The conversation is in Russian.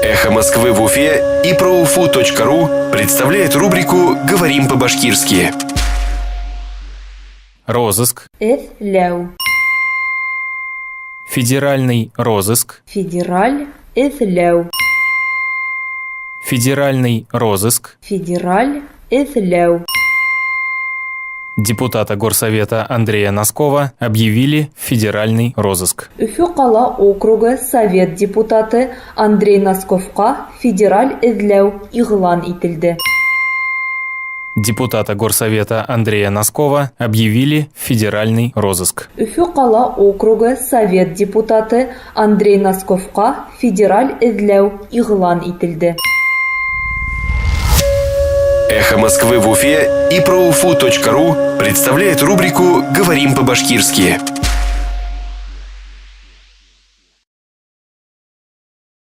«Эхо Москвы» в Уфе и ProUFU.ru представляет рубрику «Говорим по-башкирски». Розыск. Эфляу. Федеральный розыск. Федераль. Эфляу. Федеральный розыск. Федераль. Эфляу. Депутата Горсовета Андрея Носкова объявили в федеральный розыск. Уфу қала округы совет депутаты Андрей Носковқа федераль эзләү иғлан ителде. Депутата Горсовета Андрея Носкова объявили в федеральный розыск. Уфу қала округы совет депутаты Андрей Носковқа федераль эзләү иғлан ителде. «Эхо Москвы» в Уфе и ProUFU.ru представляет рубрику «Говорим по-башкирски».